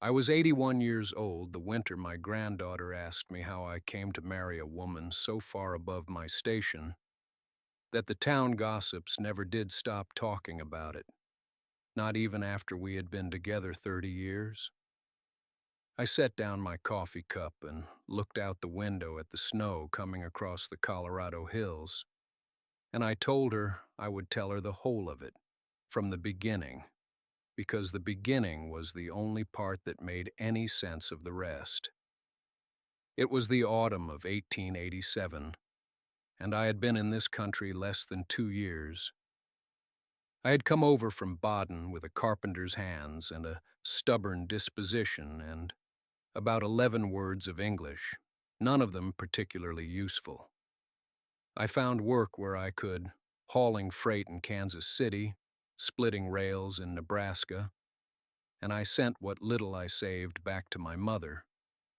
I was 81 years old the winter my granddaughter asked me how I came to marry a woman so far above my station that the town gossips never did stop talking about it, not even after we had been together 30 years. I set down my coffee cup and looked out the window at the snow coming across the Colorado hills, and I told her I would tell her the whole of it, from the beginning, because the beginning was the only part that made any sense of the rest. It was the autumn of 1887, and I had been in this country less than 2 years. I had come over from Baden with a carpenter's hands and a stubborn disposition and about 11 words of English, none of them particularly useful. I found work where I could, hauling freight in Kansas City, splitting rails in Nebraska, and I sent what little I saved back to my mother,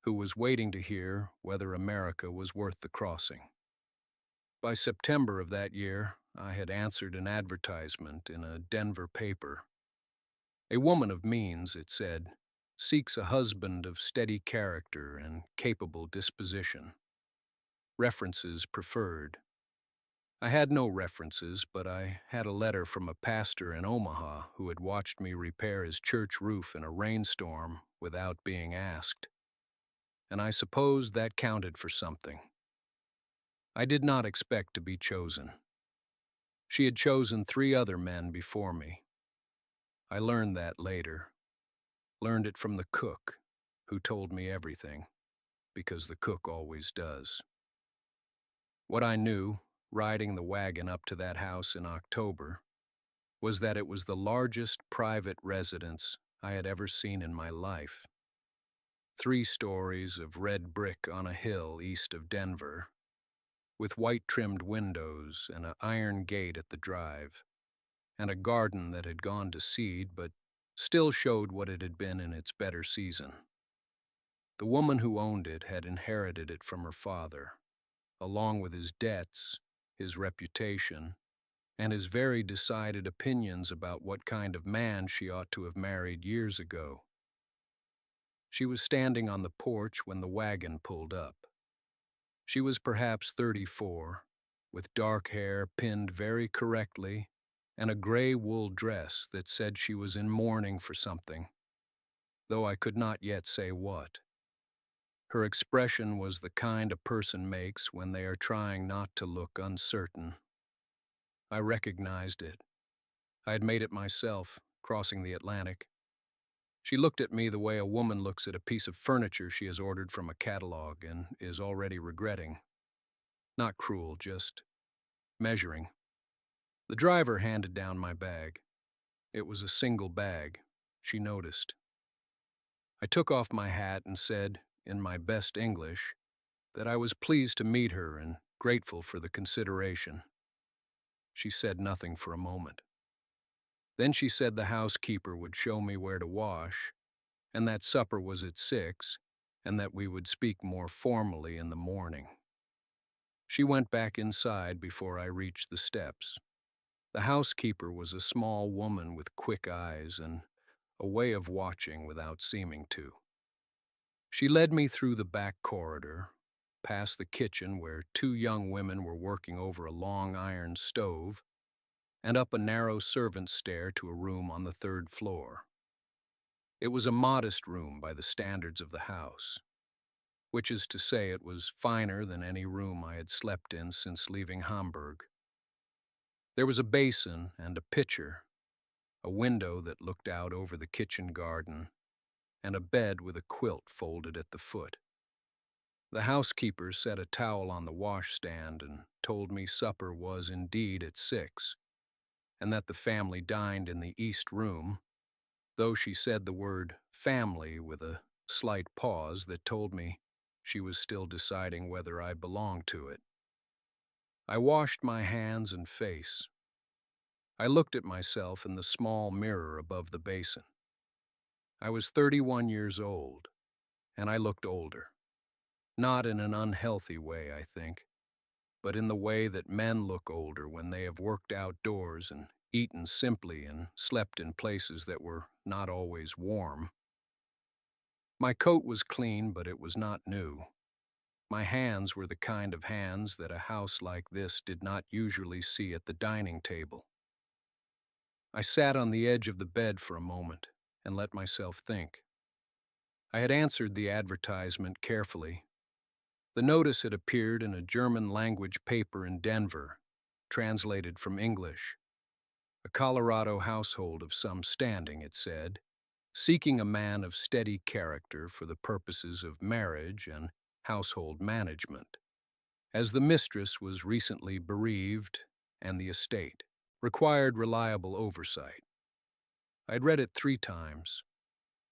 who was waiting to hear whether America was worth the crossing. By September of that year, I had answered an advertisement in a Denver paper. A woman of means, it said, seeks a husband of steady character and capable disposition. References preferred. I had no references, but I had a letter from a pastor in Omaha who had watched me repair his church roof in a rainstorm without being asked, and I suppose that counted for something. I did not expect to be chosen. She had chosen 3 other men before me. I learned that later. Learned it from the cook, who told me everything, because the cook always does. What I knew, riding the wagon up to that house in October, was that it was the largest private residence I had ever seen in my life. 3 stories of red brick on a hill east of Denver, with white-trimmed windows and an iron gate at the drive, and a garden that had gone to seed but still showed what it had been in its better season. The woman who owned it had inherited it from her father, along with his debts, his reputation, and his very decided opinions about what kind of man she ought to have married years ago. She was standing on the porch when the wagon pulled up. She was perhaps 34, with dark hair pinned very correctly and a gray wool dress that said she was in mourning for something, though I could not yet say what. Her expression was the kind a person makes when they are trying not to look uncertain. I recognized it. I had made it myself, crossing the Atlantic. She looked at me the way a woman looks at a piece of furniture she has ordered from a catalog and is already regretting. Not cruel, just measuring. The driver handed down my bag. It was a single bag. She noticed. I took off my hat and said, in my best English, that I was pleased to meet her and grateful for the consideration. She said nothing for a moment. Then she said the housekeeper would show me where to wash, and that supper was at 6, and that we would speak more formally in the morning. She went back inside before I reached the steps. The housekeeper was a small woman with quick eyes and a way of watching without seeming to. She led me through the back corridor, past the kitchen where 2 young women were working over a long iron stove, and up a narrow servant's stair to a room on the 3rd floor. It was a modest room by the standards of the house, which is to say it was finer than any room I had slept in since leaving Hamburg. There was a basin and a pitcher, a window that looked out over the kitchen garden, and a bed with a quilt folded at the foot. The housekeeper set a towel on the washstand and told me supper was indeed at 6, and that the family dined in the east room, though she said the word family with a slight pause that told me she was still deciding whether I belonged to it. I washed my hands and face. I looked at myself in the small mirror above the basin. I was 31 years old, and I looked older. Not in an unhealthy way, I think, but in the way that men look older when they have worked outdoors and eaten simply and slept in places that were not always warm. My coat was clean, but it was not new. My hands were the kind of hands that a house like this did not usually see at the dining table. I sat on the edge of the bed for a moment and let myself think. I had answered the advertisement carefully. The notice had appeared in a German-language paper in Denver, translated from English. A Colorado household of some standing, it said, seeking a man of steady character for the purposes of marriage and household management, as the mistress was recently bereaved and the estate required reliable oversight. I had read it 3 times.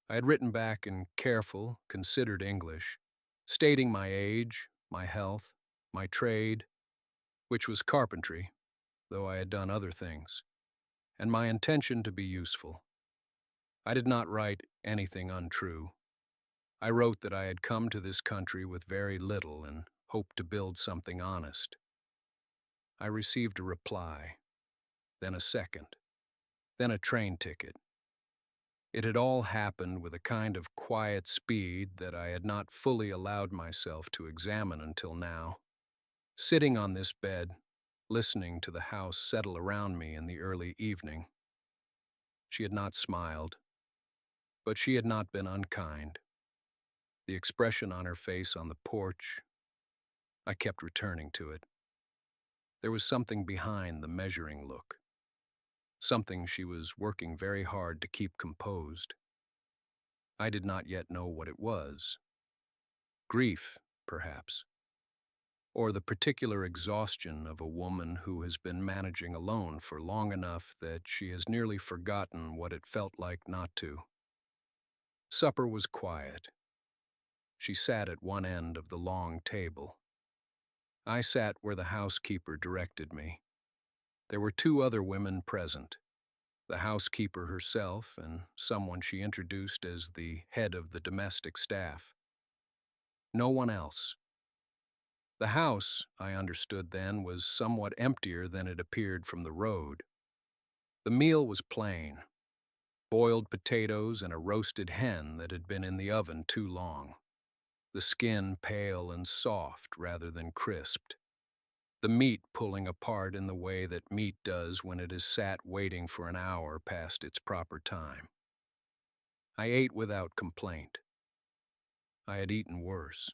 I had written back in careful, considered English, stating my age, my health, my trade, which was carpentry, though I had done other things, and my intention to be useful. I did not write anything untrue. I wrote that I had come to this country with very little and hoped to build something honest. I received a reply, then a second, then a train ticket. It had all happened with a kind of quiet speed that I had not fully allowed myself to examine until now. Sitting on this bed, listening to the house settle around me in the early evening. She had not smiled, but she had not been unkind. The expression on her face on the porch, I kept returning to it. There was something behind the measuring look, something she was working very hard to keep composed. I did not yet know what it was. Grief, perhaps, or the particular exhaustion of a woman who has been managing alone for long enough that she has nearly forgotten what it felt like not to. Supper was quiet. She sat at one end of the long table. I sat where the housekeeper directed me. There were 2 other women present, the housekeeper herself and someone she introduced as the head of the domestic staff. No one else. The house, I understood then, was somewhat emptier than it appeared from the road. The meal was plain: boiled potatoes and a roasted hen that had been in the oven too long, the skin pale and soft rather than crisped, the meat pulling apart in the way that meat does when it is sat waiting for an hour past its proper time. I ate without complaint. I had eaten worse.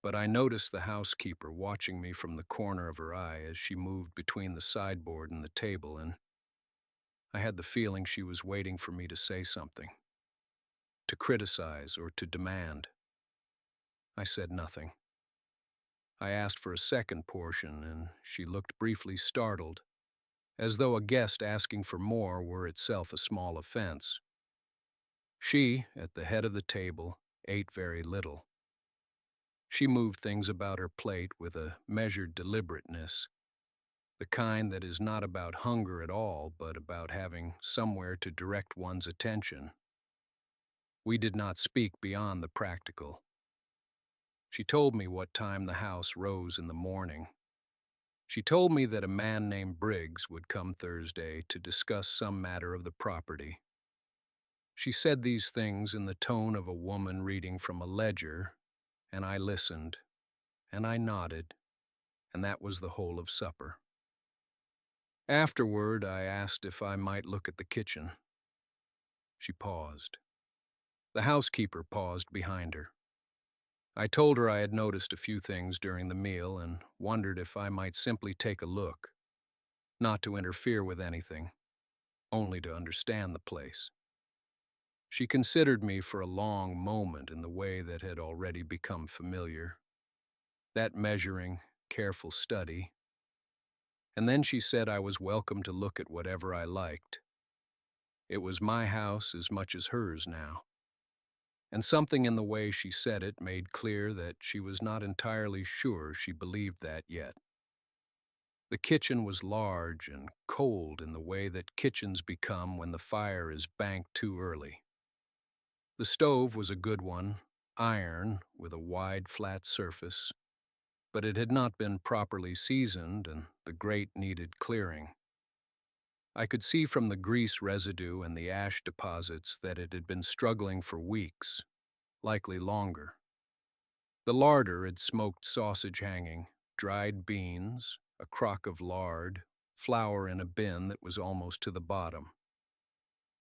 But I noticed the housekeeper watching me from the corner of her eye as she moved between the sideboard and the table, and I had the feeling she was waiting for me to say something, to criticize or to demand. I said nothing. I asked for a second portion, and she looked briefly startled, as though a guest asking for more were itself a small offense. She, at the head of the table, ate very little. She moved things about her plate with a measured deliberateness, the kind that is not about hunger at all, but about having somewhere to direct one's attention. We did not speak beyond the practical. She told me what time the house rose in the morning. She told me that a man named Briggs would come Thursday to discuss some matter of the property. She said these things in the tone of a woman reading from a ledger, and I listened, and I nodded, and that was the whole of supper. Afterward, I asked if I might look at the kitchen. She paused. The housekeeper paused behind her. I told her I had noticed a few things during the meal and wondered if I might simply take a look, not to interfere with anything, only to understand the place. She considered me for a long moment in the way that had already become familiar, that measuring, careful study, and then she said I was welcome to look at whatever I liked. It was my house as much as hers now. And something in the way she said it made clear that she was not entirely sure she believed that yet. The kitchen was large and cold in the way that kitchens become when the fire is banked too early. The stove was a good one, iron with a wide flat surface, but it had not been properly seasoned and the grate needed clearing. I could see from the grease residue and the ash deposits that it had been struggling for weeks, likely longer. The larder had smoked sausage hanging, dried beans, a crock of lard, flour in a bin that was almost to the bottom.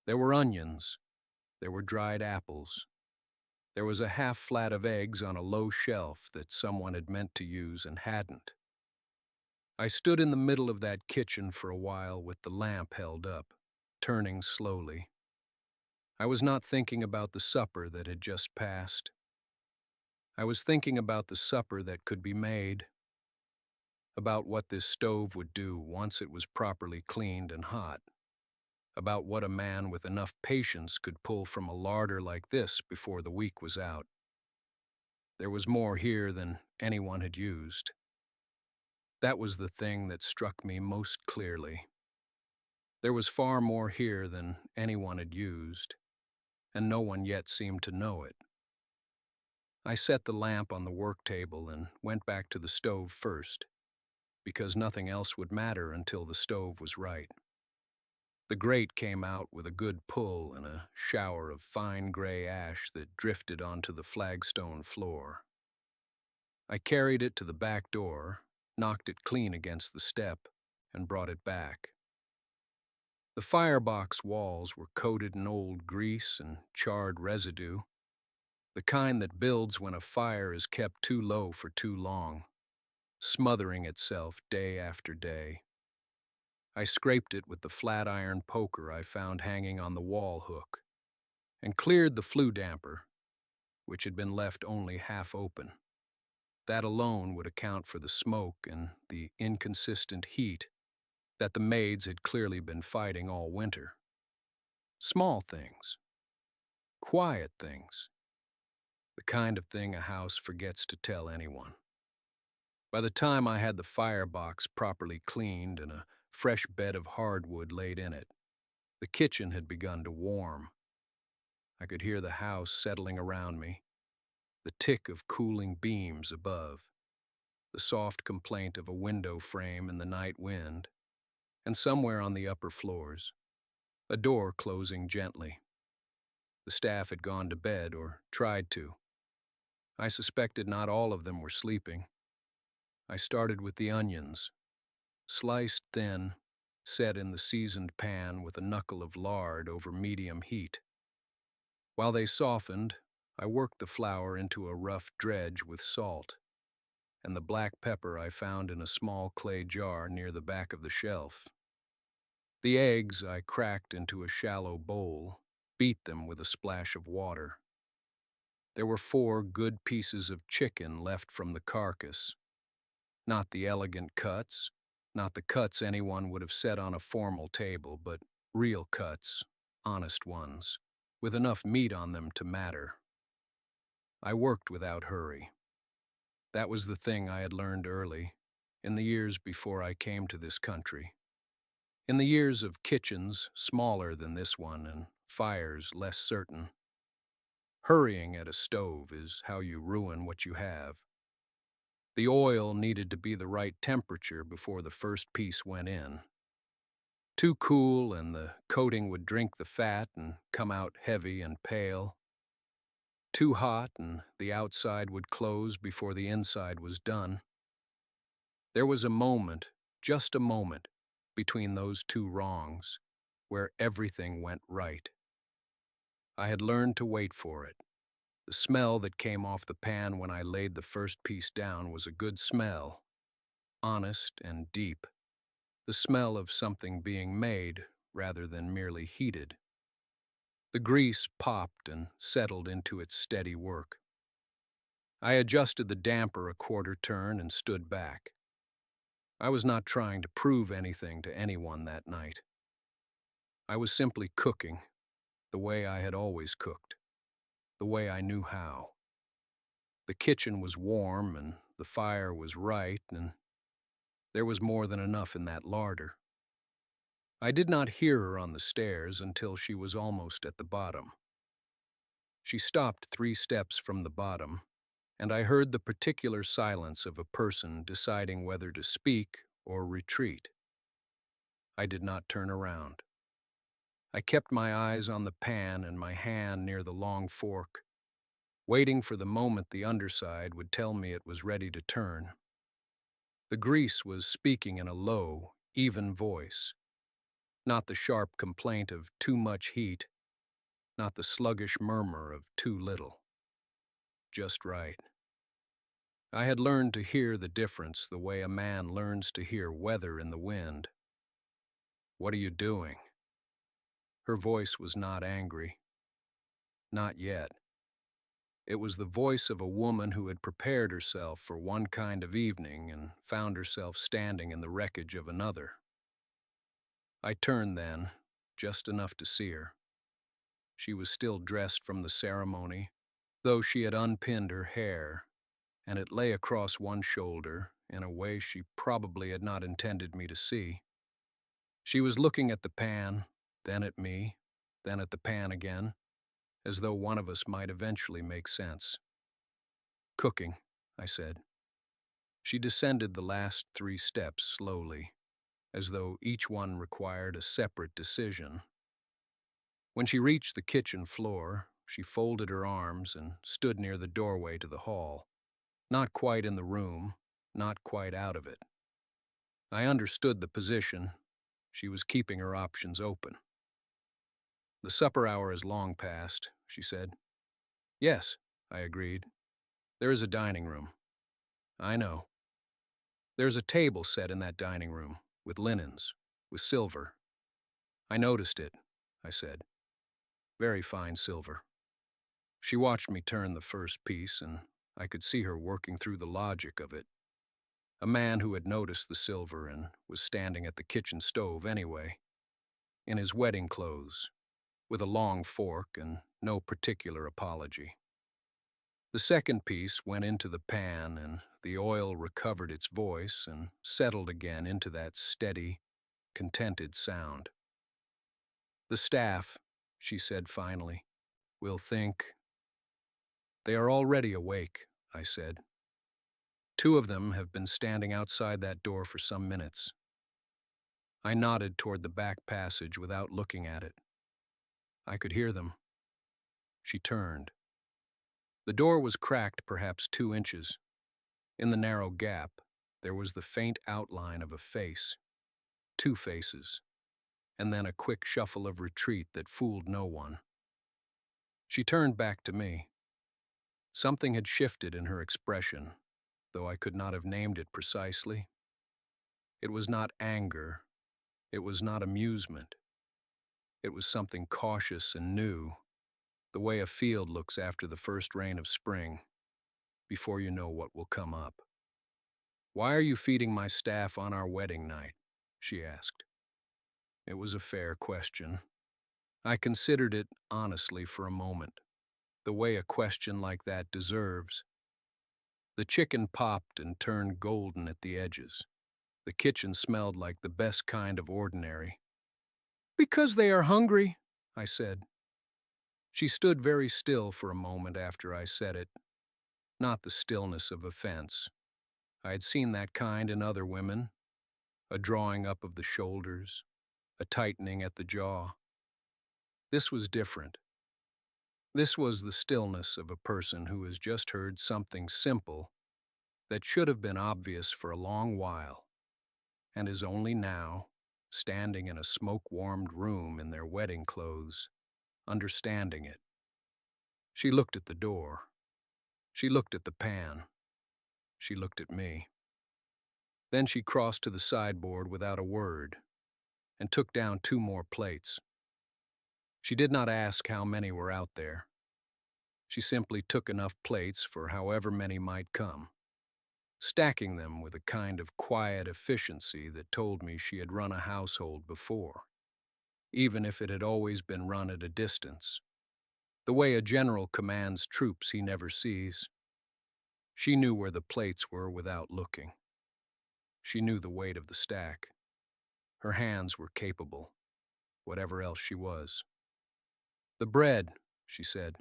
There were onions, there were dried apples. There was a half flat of eggs on a low shelf that someone had meant to use and hadn't. I stood in the middle of that kitchen for a while with the lamp held up, turning slowly. I was not thinking about the supper that had just passed. I was thinking about the supper that could be made, about what this stove would do once it was properly cleaned and hot, about what a man with enough patience could pull from a larder like this before the week was out. There was more here than anyone had used. That was the thing that struck me most clearly. There was far more here than anyone had used, and no one yet seemed to know it. I set the lamp on the work table and went back to the stove first, because nothing else would matter until the stove was right. The grate came out with a good pull and a shower of fine gray ash that drifted onto the flagstone floor. I carried it to the back door, knocked it clean against the step, and brought it back. The firebox walls were coated in old grease and charred residue, the kind that builds when a fire is kept too low for too long, smothering itself day after day. I scraped it with the flat iron poker I found hanging on the wall hook, and cleared the flue damper, which had been left only half open. That alone would account for the smoke and the inconsistent heat that the maids had clearly been fighting all winter. Small things, quiet things, the kind of thing a house forgets to tell anyone. By the time I had the firebox properly cleaned and a fresh bed of hardwood laid in it, the kitchen had begun to warm. I could hear the house settling around me, the tick of cooling beams above, the soft complaint of a window frame in the night wind, and somewhere on the upper floors, a door closing gently. The staff had gone to bed or tried to. I suspected not all of them were sleeping. I started with the onions, sliced thin, set in the seasoned pan with a knuckle of lard over medium heat. While they softened, I worked the flour into a rough dredge with salt, and the black pepper I found in a small clay jar near the back of the shelf. The eggs I cracked into a shallow bowl, beat them with a splash of water. There were 4 good pieces of chicken left from the carcass. Not the elegant cuts, not the cuts anyone would have set on a formal table, but real cuts, honest ones, with enough meat on them to matter. I worked without hurry. That was the thing I had learned early, in the years before I came to this country. In the years of kitchens smaller than this one and fires less certain. Hurrying at a stove is how you ruin what you have. The oil needed to be the right temperature before the first piece went in. Too cool and the coating would drink the fat and come out heavy and pale. Too hot and the outside would close before the inside was done. There was a moment, just a moment, between those 2 wrongs, where everything went right. I had learned to wait for it. The smell that came off the pan when I laid the first piece down was a good smell, honest and deep. The smell of something being made rather than merely heated. The grease popped and settled into its steady work. I adjusted the damper a quarter turn and stood back. I was not trying to prove anything to anyone that night. I was simply cooking, the way I had always cooked, the way I knew how. The kitchen was warm and the fire was right, and there was more than enough in that larder. I did not hear her on the stairs until she was almost at the bottom. She stopped 3 steps from the bottom, and I heard the particular silence of a person deciding whether to speak or retreat. I did not turn around. I kept my eyes on the pan and my hand near the long fork. waiting for the moment the underside would tell me it was ready to turn. The grease was speaking in a low, even voice, not the sharp complaint of too much heat, not the sluggish murmur of too little. Just right. I had learned to hear the difference the way a man learns to hear weather in the wind. "What are you doing?" Her voice was not angry. Not yet. It was the voice of a woman who had prepared herself for one kind of evening and found herself standing in the wreckage of another. I turned then, just enough to see her. She was still dressed from the ceremony, though she had unpinned her hair, and it lay across one shoulder in a way she probably had not intended me to see. She was looking at the pan, then at me, then at the pan again, as though one of us might eventually make sense. "Cooking," I said. She descended the last 3 steps slowly, as though each one required a separate decision. When she reached the kitchen floor, she folded her arms and stood near the doorway to the hall, not quite in the room, not quite out of it. I understood the position. She was keeping her options open. "The supper hour is long past," she said. "Yes," I agreed. "There is a dining room." "I know." "There's a table set in that dining room, with linens, with silver." "I noticed it," I said. "Very fine silver." She watched me turn the first piece, and I could see her working through the logic of it. A man who had noticed the silver and was standing at the kitchen stove anyway, in his wedding clothes, with a long fork and no particular apology. The second piece went into the pan, and the oil recovered its voice and settled again into that steady, contented sound. "The staff," she said finally, "will think—" "They are already awake," I said. "2 of them have been standing outside that door for some minutes." I nodded toward the back passage without looking at it. I could hear them. She turned. The door was cracked perhaps 2 inches. In the narrow gap, there was the faint outline of a face, 2 faces, and then a quick shuffle of retreat that fooled no one. She turned back to me. Something had shifted in her expression, though I could not have named it precisely. It was not anger. It was not amusement. It was something cautious and new, the way a field looks after the first rain of spring, before you know what will come up. "Why are you feeding my staff on our wedding night?" she asked. It was a fair question. I considered it honestly for a moment, the way a question like that deserves. The chicken popped and turned golden at the edges. The kitchen smelled like the best kind of ordinary. "Because they are hungry," I said. She stood very still for a moment after I said it, not the stillness of offense. I had seen that kind in other women, a drawing up of the shoulders, a tightening at the jaw. This was different. This was the stillness of a person who has just heard something simple that should have been obvious for a long while, and is only now, standing in a smoke-warmed room in their wedding clothes, understanding it. She looked at the door. She looked at the pan. She looked at me. Then she crossed to the sideboard without a word and took down 2 more plates. She did not ask how many were out there. She simply took enough plates for however many might come, stacking them with a kind of quiet efficiency that told me she had run a household before, even if it had always been run at a distance, the way a general commands troops he never sees. She knew where the plates were without looking. She knew the weight of the stack. Her hands were capable, whatever else she was. "The bread," she said.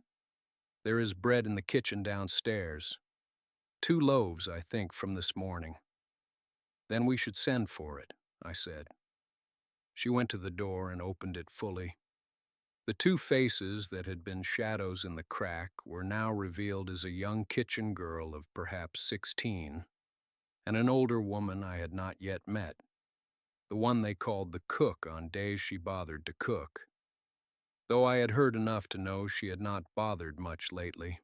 "There is bread in the kitchen downstairs. 2 loaves, I think, from this morning." "Then we should send for it," I said. She went to the door and opened it fully. The two faces that had been shadows in the crack were now revealed as a young kitchen girl of perhaps 16 and an older woman I had not yet met, the one they called the cook on days she bothered to cook, though I had heard enough to know she had not bothered much lately.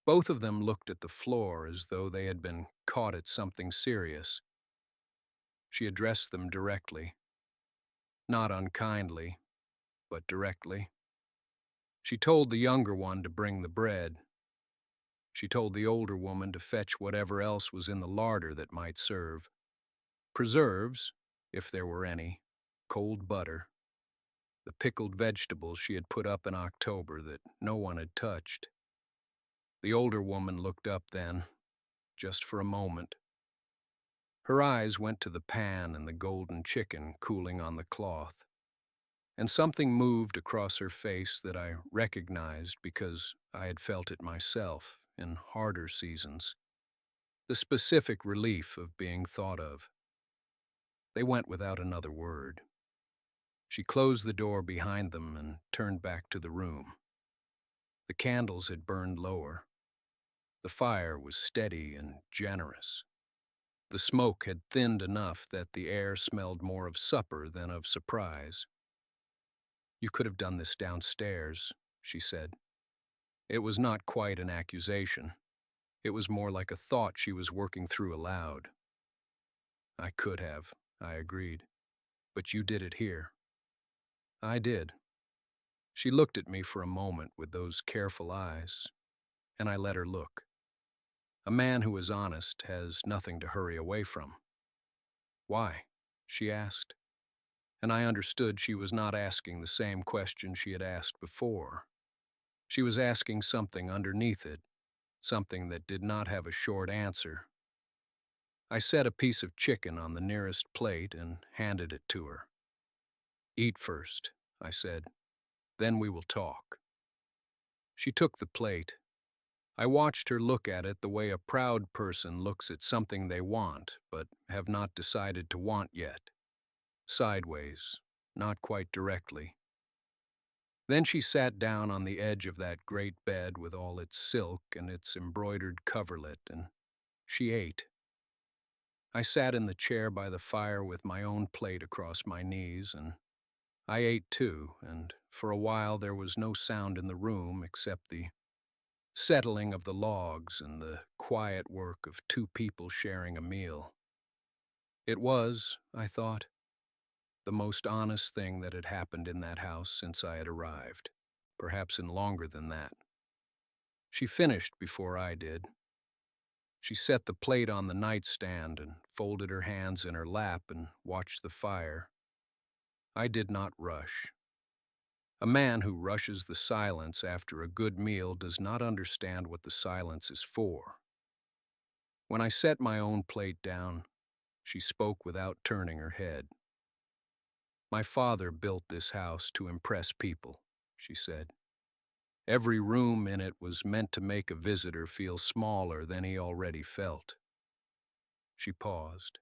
Both of them looked at the floor as though they had been caught at something serious. She addressed them directly, not unkindly, but directly. She told the younger one to bring the bread. She told the older woman to fetch whatever else was in the larder that might serve. Preserves, if there were any, cold butter, the pickled vegetables she had put up in October that no one had touched. The older woman looked up then, just for a moment. Her eyes went to the pan and the golden chicken cooling on the cloth, and something moved across her face that I recognized because I had felt it myself in harder seasons, the specific relief of being thought of. They went without another word. She closed the door behind them and turned back to the room. The candles had burned lower. The fire was steady and generous. The smoke had thinned enough that the air smelled more of supper than of surprise. "You could have done this downstairs," she said. It was not quite an accusation. It was more like a thought she was working through aloud. "I could have," I agreed. "But you did it here." I did. She looked at me for a moment with those careful eyes, and I let her look. A man who is honest has nothing to hurry away from. "Why?" she asked, and I understood she was not asking the same question she had asked before. She was asking something underneath it, something that did not have a short answer. I set a piece of chicken on the nearest plate and handed it to her. "Eat first," I said. "Then we will talk." She took the plate. I watched her look at it the way a proud person looks at something they want, but have not decided to want yet. Sideways, not quite directly. Then she sat down on the edge of that great bed with all its silk and its embroidered coverlet, and she ate. I sat in the chair by the fire with my own plate across my knees, and I ate too, and for a while there was no sound in the room except the settling of the logs and the quiet work of two people sharing a meal. It was, I thought, the most honest thing that had happened in that house since I had arrived, perhaps in longer than that. She finished before I did. She set the plate on the nightstand and folded her hands in her lap and watched the fire. I did not rush. A man who rushes the silence after a good meal does not understand what the silence is for. When I set my own plate down, she spoke without turning her head. "My father built this house to impress people," she said. "Every room in it was meant to make a visitor feel smaller than he already felt." She paused.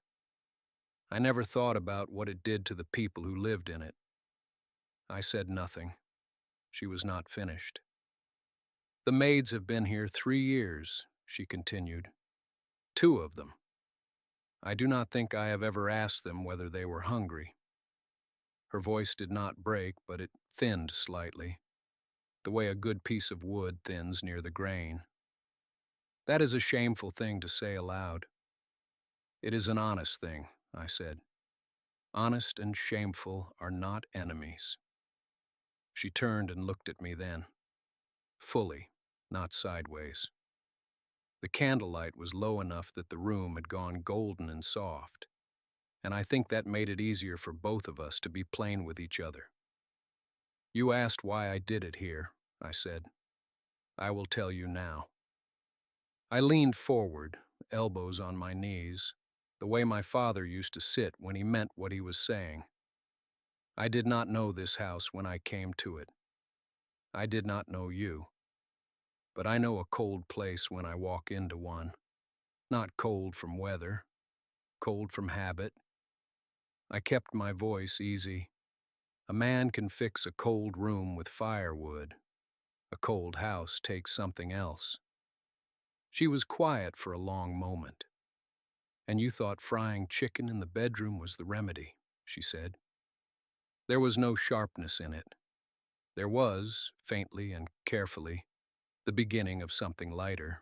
"I never thought about what it did to the people who lived in it." I said nothing. She was not finished. "The maids have been here 3 years," she continued. "2 of them. I do not think I have ever asked them whether they were hungry." Her voice did not break, but it thinned slightly, the way a good piece of wood thins near the grain. "That is a shameful thing to say aloud." "It is an honest thing," I said. "Honest and shameful are not enemies." She turned and looked at me then, fully, not sideways. The candlelight was low enough that the room had gone golden and soft, and I think that made it easier for both of us to be plain with each other. "You asked why I did it here," I said. "I will tell you now." I leaned forward, elbows on my knees, the way my father used to sit when he meant what he was saying. I did not know this house when I came to it. I did not know you. But I know a cold place when I walk into one. Not cold from weather, cold from habit. I kept my voice easy. A man can fix a cold room with firewood. A cold house takes something else. She was quiet for a long moment. And you thought frying chicken in the bedroom was the remedy, she said. There was no sharpness in it. There was, faintly and carefully, the beginning of something lighter.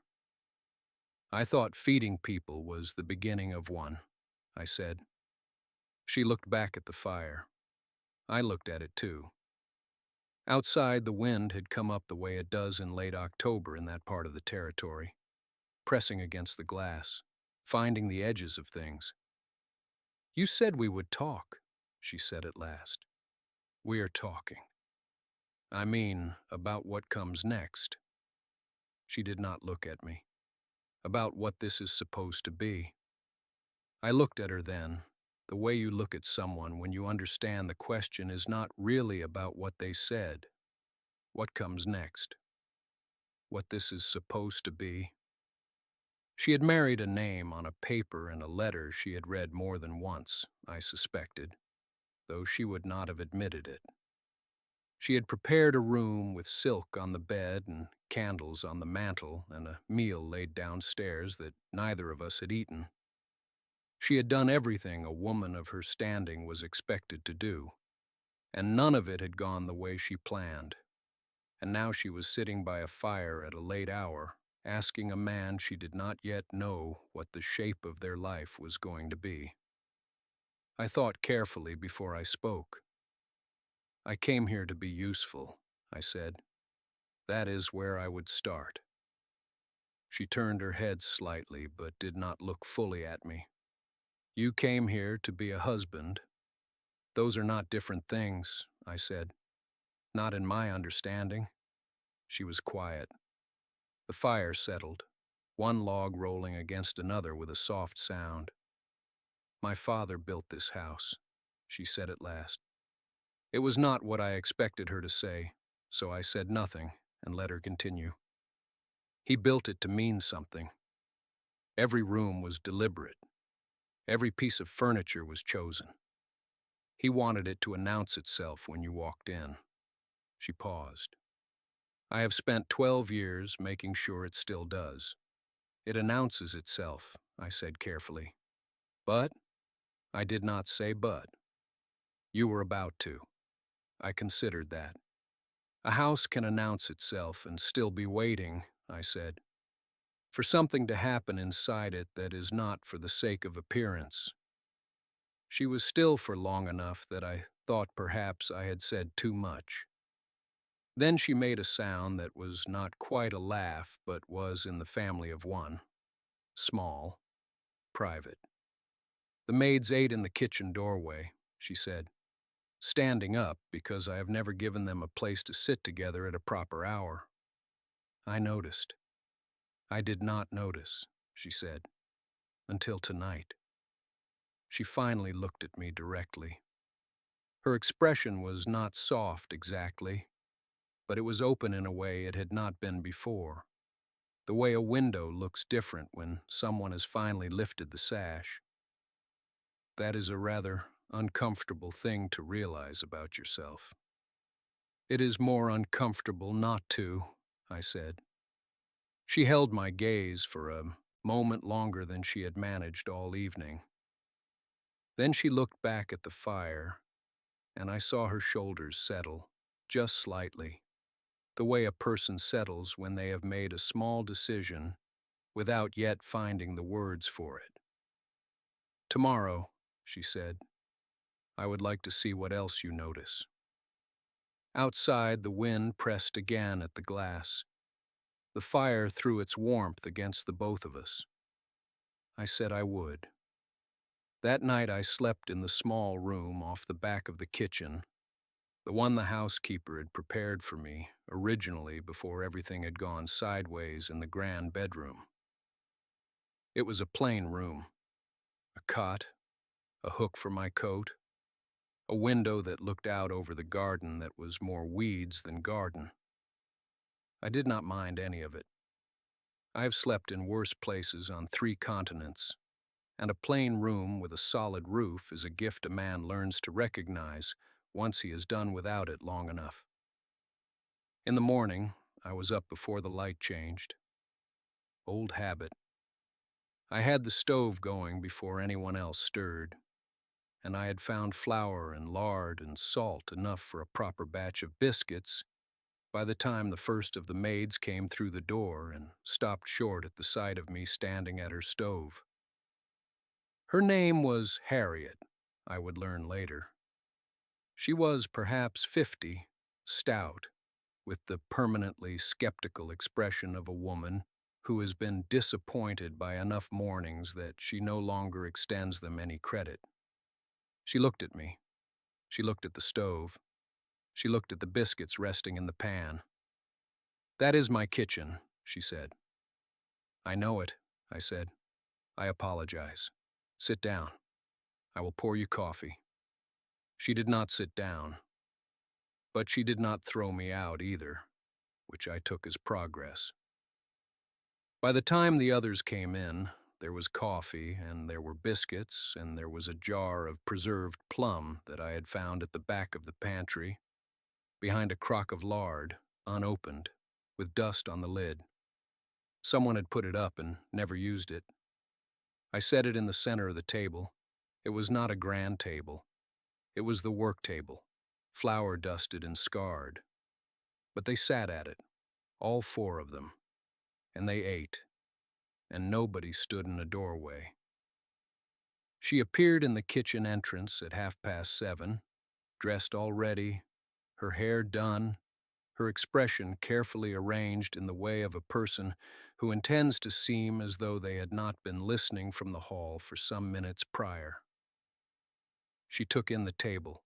I thought feeding people was the beginning of one, I said. She looked back at the fire. I looked at it too. Outside, the wind had come up the way it does in late October in that part of the territory, pressing against the glass, finding the edges of things. You said we would talk, she said at last. We are talking. I mean, about what comes next. She did not look at me. About what this is supposed to be. I looked at her then, the way you look at someone when you understand the question is not really about what they said. What comes next? What this is supposed to be. She had married a name on a paper and a letter she had read more than once, I suspected, though she would not have admitted it. She had prepared a room with silk on the bed and candles on the mantel and a meal laid downstairs that neither of us had eaten. She had done everything a woman of her standing was expected to do, and none of it had gone the way she planned. And now she was sitting by a fire at a late hour, asking a man she did not yet know what the shape of their life was going to be. I thought carefully before I spoke. I came here to be useful, I said. That is where I would start. She turned her head slightly, but did not look fully at me. You came here to be a husband. Those are not different things, I said. Not in my understanding. She was quiet. The fire settled, one log rolling against another with a soft sound. My father built this house, she said at last. It was not what I expected her to say, so I said nothing and let her continue. He built it to mean something. Every room was deliberate. Every piece of furniture was chosen. He wanted it to announce itself when you walked in. She paused. I have spent 12 years making sure it still does. It announces itself, I said carefully. But I did not say but. You were about to. I considered that. A house can announce itself and still be waiting, I said, for something to happen inside it that is not for the sake of appearance. She was still for long enough that I thought perhaps I had said too much. Then she made a sound that was not quite a laugh, but was in the family of one. Small, private. The maids ate in the kitchen doorway, she said, standing up because I have never given them a place to sit together at a proper hour. I noticed. I did not notice, she said, until tonight. She finally looked at me directly. Her expression was not soft exactly, but it was open in a way it had not been before. The way a window looks different when someone has finally lifted the sash. That is a rather uncomfortable thing to realize about yourself. It is more uncomfortable not to, I said. She held my gaze for a moment longer than she had managed all evening. Then she looked back at the fire, and I saw her shoulders settle, just slightly, the way a person settles when they have made a small decision without yet finding the words for it. Tomorrow, she said, I would like to see what else you notice. Outside, the wind pressed again at the glass. The fire threw its warmth against the both of us. I said I would. That night I slept in the small room off the back of the kitchen, the one the housekeeper had prepared for me originally before everything had gone sideways in the grand bedroom. It was a plain room. A cot, a hook for my coat, a window that looked out over the garden that was more weeds than garden. I did not mind any of it. I have slept in worse places on 3 continents, and a plain room with a solid roof is a gift a man learns to recognize once he is done without it long enough. In the morning, I was up before the light changed. Old habit. I had the stove going before anyone else stirred, and I had found flour and lard and salt enough for a proper batch of biscuits by the time the first of the maids came through the door and stopped short at the sight of me standing at her stove. Her name was Harriet, I would learn later. She was perhaps 50, stout, with the permanently skeptical expression of a woman who has been disappointed by enough mornings that she no longer extends them any credit. She looked at me. She looked at the stove. She looked at the biscuits resting in the pan. "That is my kitchen," she said. "I know it," I said. "I apologize. Sit down. I will pour you coffee." She did not sit down, but she did not throw me out either, which I took as progress. By the time the others came in, there was coffee, and there were biscuits, and there was a jar of preserved plum that I had found at the back of the pantry, behind a crock of lard, unopened, with dust on the lid. Someone had put it up and never used it. I set it in the center of the table. It was not a grand table. It was the work table, flour-dusted and scarred. But they sat at it, all four of them, and they ate, and nobody stood in a doorway. She appeared in the kitchen entrance at 7:30, dressed already, her hair done, her expression carefully arranged in the way of a person who intends to seem as though they had not been listening from the hall for some minutes prior. She took in the table.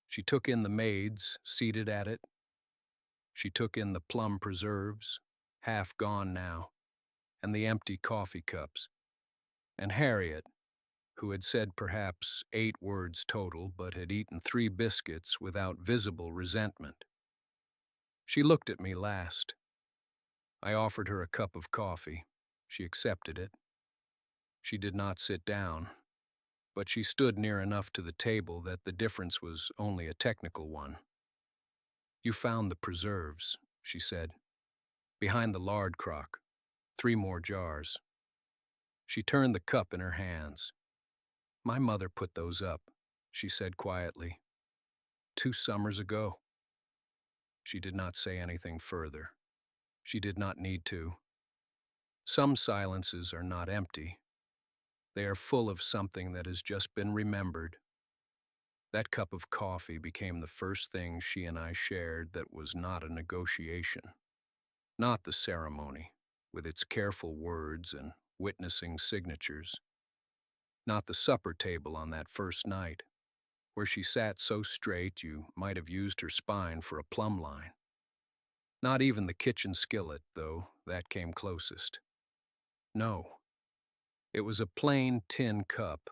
She took in the maids seated at it. She took in the plum preserves, half gone now, and the empty coffee cups. And Harriet, who had said perhaps 8 words total but had eaten 3 biscuits without visible resentment. She looked at me last. I offered her a cup of coffee. She accepted it. She did not sit down, but she stood near enough to the table that the difference was only a technical one. "You found the preserves," she said. "Behind the lard crock. 3 more jars." She turned the cup in her hands. "My mother put those up," she said quietly. "2 summers ago." She did not say anything further. She did not need to. Some silences are not empty. They are full of something that has just been remembered. That cup of coffee became the first thing she and I shared that was not a negotiation. Not the ceremony, with its careful words and witnessing signatures. Not the supper table on that first night, where she sat so straight you might have used her spine for a plumb line. Not even the kitchen skillet, though that came closest. No, it was a plain tin cup,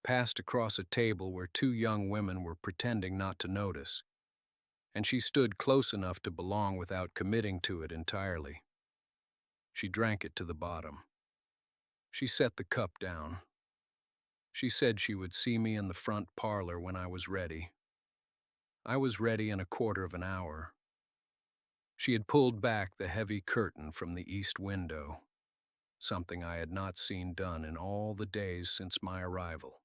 passed across a table where 2 young women were pretending not to notice, and she stood close enough to belong without committing to it entirely. She drank it to the bottom. She set the cup down. She said she would see me in the front parlor when I was ready. I was ready in a quarter of an hour. She had pulled back the heavy curtain from the east window, something I had not seen done in all the days since my arrival.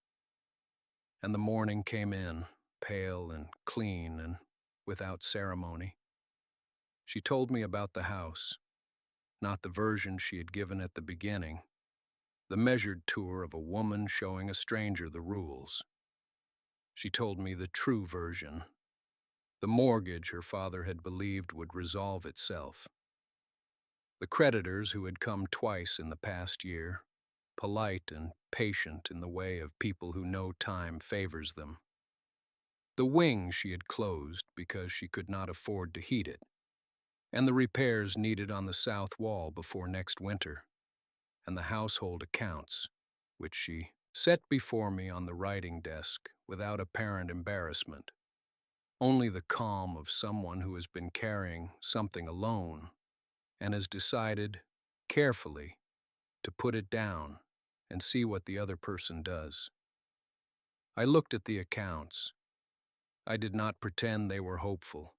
And the morning came in, pale and clean and without ceremony. She told me about the house, not the version she had given at the beginning, the measured tour of a woman showing a stranger the rules. She told me the true version, the mortgage her father had believed would resolve itself. The creditors who had come twice in the past year, polite and patient in the way of people who know time favors them. The wing she had closed because she could not afford to heat it, and the repairs needed on the south wall before next winter, and the household accounts, which she set before me on the writing desk without apparent embarrassment. Only the calm of someone who has been carrying something alone and has decided, carefully, to put it down and see what the other person does. I looked at the accounts. I did not pretend they were hopeful.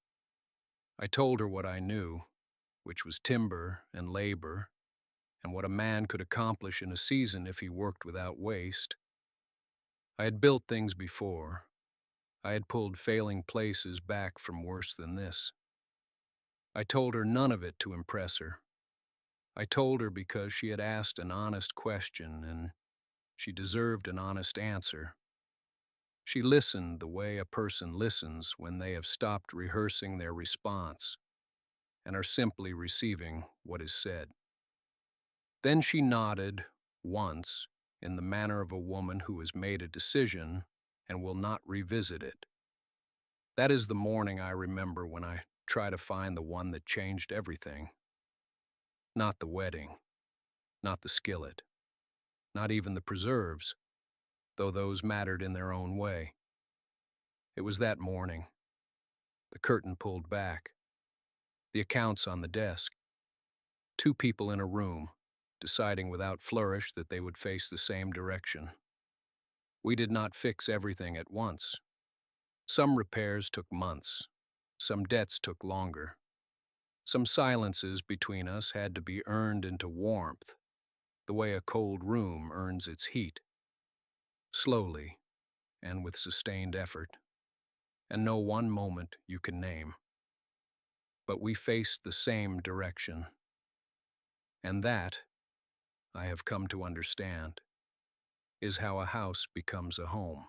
I told her what I knew, which was timber and labor, and what a man could accomplish in a season if he worked without waste. I had built things before. I had pulled failing places back from worse than this. I told her none of it to impress her. I told her because she had asked an honest question and she deserved an honest answer. She listened the way a person listens when they have stopped rehearsing their response and are simply receiving what is said. Then she nodded once in the manner of a woman who has made a decision and will not revisit it. That is the morning I remember when I try to find the one that changed everything. Not the wedding, not the skillet, not even the preserves, though those mattered in their own way. It was that morning. The curtain pulled back. The accounts on the desk. Two people in a room, deciding without flourish that they would face the same direction. We did not fix everything at once. Some repairs took months. Some debts took longer. Some silences between us had to be earned into warmth, the way a cold room earns its heat. Slowly, and with sustained effort, and no one moment you can name. But we faced the same direction. And that, I have come to understand, is how a house becomes a home.